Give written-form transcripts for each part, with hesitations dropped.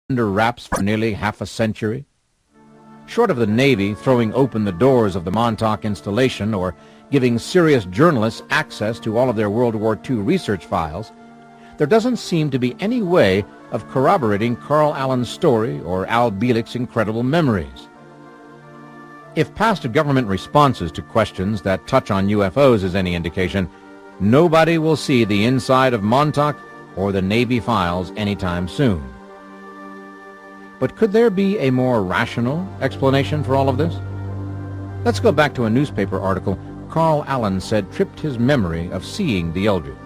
under wraps for nearly half a century? Short of the Navy throwing open the doors of the Montauk installation or giving serious journalists access to all of their World War II research files, there doesn't seem to be any way of corroborating Carl Allen's story or Al Bielek's incredible memories. If past government responses to questions that touch on UFOs is any indication, nobody will see the inside of Montauk or the Navy files anytime soon. But could there be a more rational explanation for all of this? Let's go back to a newspaper article Carl Allen said tripped his memory of seeing the Eldridge.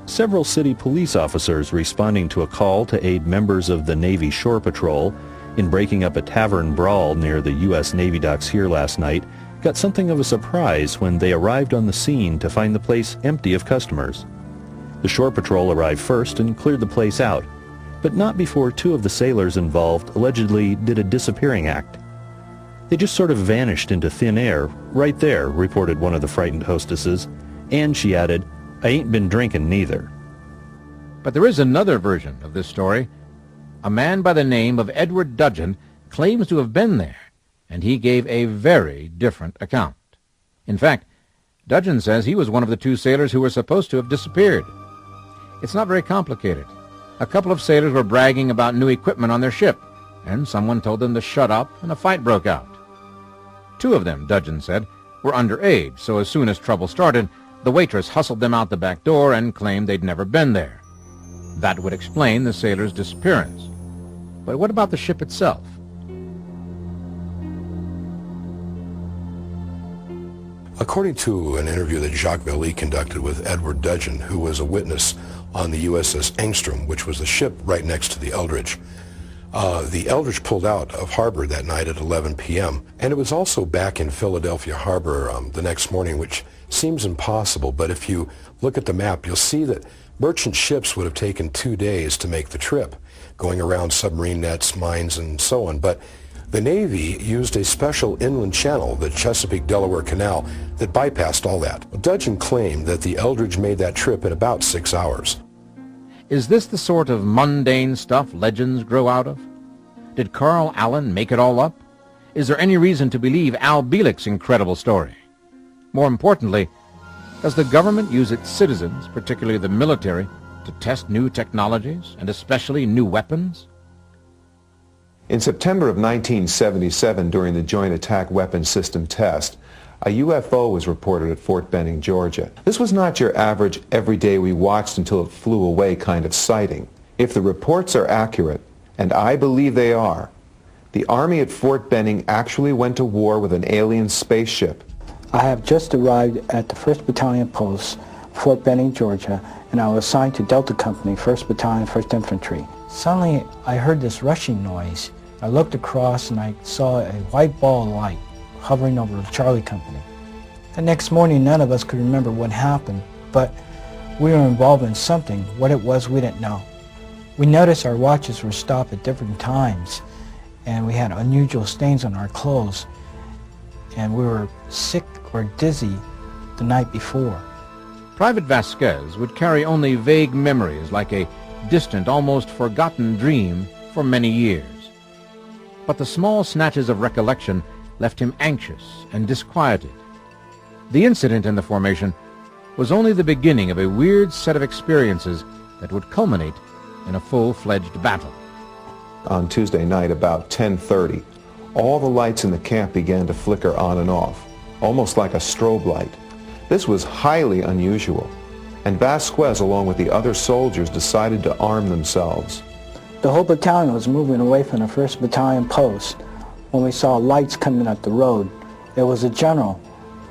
Several city police officers responding to a call to aid members of the Navy Shore Patrol in breaking up a tavern brawl near the U.S. Navy docks here last night got something of a surprise when they arrived on the scene to find the place empty of customers. The Shore Patrol arrived first and cleared the place out, but not before two of the sailors involved allegedly did a disappearing act. They just sort of vanished into thin air, right there, reported one of the frightened hostesses, and she added, "I ain't been drinking neither." But there is another version of this story. A man by the name of Edward Dudgeon claims to have been there, and he gave a very different account. In fact, Dudgeon says he was one of the two sailors who were supposed to have disappeared. It's not very complicated. A couple of sailors were bragging about new equipment on their ship, and someone told them to shut up, and a fight broke out. Two of them, Dudgeon said, were underage, so as soon as trouble started, the waitress hustled them out the back door and claimed they'd never been there. That would explain the sailors' disappearance. But what about the ship itself? According to an interview that Jacques Vallée conducted with Edward Dudgeon, who was a witness on the USS Engstrom, which was the ship right next to the Eldridge, the Eldridge pulled out of harbor that night at 11 p.m., and it was also back in Philadelphia harbor the next morning, which seems impossible, but if you look at the map, you'll see that merchant ships would have taken 2 days to make the trip, going around submarine nets, mines, and so on. But the Navy used a special inland channel, the Chesapeake-Delaware Canal, that bypassed all that. Dudgeon claimed that the Eldridge made that trip in about 6 hours. Is this the sort of mundane stuff legends grow out of? Did Carl Allen make it all up? Is there any reason to believe Al Bielek's incredible story? More importantly, does the government use its citizens, particularly the military, to test new technologies, and especially new weapons? In September of 1977, during the Joint Attack Weapon System test, a UFO was reported at Fort Benning, Georgia. This was not your average every day we watched until it flew away kind of sighting. If the reports are accurate, and I believe they are, the Army at Fort Benning actually went to war with an alien spaceship. I have just arrived at the 1st Battalion Post, Fort Benning, Georgia, and I was assigned to Delta Company, 1st Battalion, 1st Infantry. Suddenly, I heard this rushing noise. I looked across and I saw a white ball of light hovering over the Charlie Company. The next morning, none of us could remember what happened, but we were involved in something. What it was, we didn't know. We noticed our watches were stopped at different times, and we had unusual stains on our clothes, and we were sick or dizzy the night before. Private Vasquez would carry only vague memories, like a distant, almost forgotten dream, for many years. But the small snatches of recollection left him anxious and disquieted. The incident in the formation was only the beginning of a weird set of experiences that would culminate in a full-fledged battle. On Tuesday night, about 10:30, all the lights in the camp began to flicker on and off, almost like a strobe light. This was highly unusual, and Vasquez, along with the other soldiers, decided to arm themselves. The whole battalion was moving away from the 1st Battalion Post when we saw lights coming up the road. There was a general,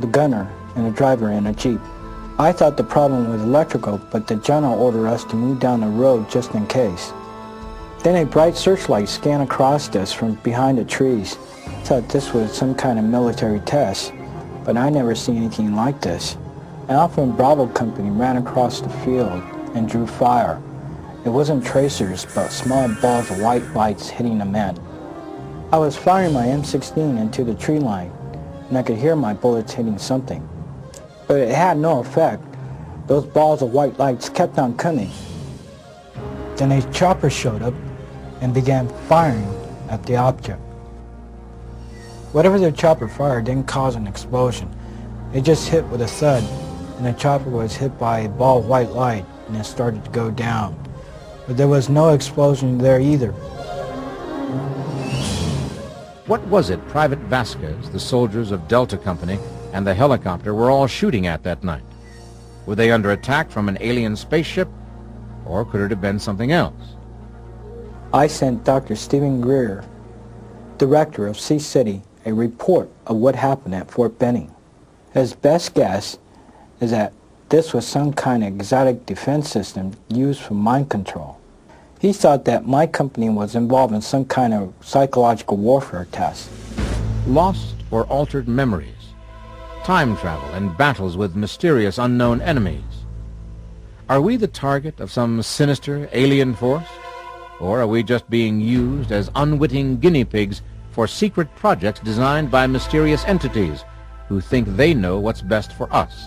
the gunner, and a driver in a jeep. I thought the problem was electrical, but the general ordered us to move down the road just in case. Then a bright searchlight scanned across us from behind the trees. I thought this was some kind of military test, but I never seen anything like this. An Alpha and Bravo company ran across the field and drew fire. It wasn't tracers, but small balls of white lights hitting the men. I was firing my M16 into the tree line, and I could hear my bullets hitting something. But it had no effect. Those balls of white lights kept on coming. Then a chopper showed up and began firing at the object. Whatever the chopper fired didn't cause an explosion. It just hit with a thud, and the chopper was hit by a ball of white light, and it started to go down. But there was no explosion there either. What was it Private Vasquez, the soldiers of Delta Company, and the helicopter were all shooting at that night? Were they under attack from an alien spaceship, or could it have been something else? I sent Dr. Stephen Greer, director of Sea City, a report of what happened at Fort Benning. His best guess is that this was some kind of exotic defense system used for mind control. He thought that my company was involved in some kind of psychological warfare test. Lost or altered memories, time travel, and battles with mysterious unknown enemies. Are we the target of some sinister alien force? Or are we just being used as unwitting guinea pigs for secret projects designed by mysterious entities who think they know what's best for us?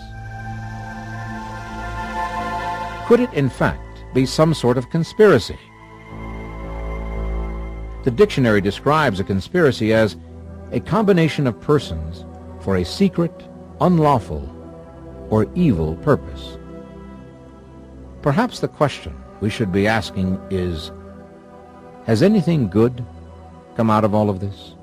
Could it, in fact, be some sort of conspiracy? The dictionary describes a conspiracy as a combination of persons for a secret, unlawful, or evil purpose. Perhaps the question we should be asking is, has anything good come out of all of this?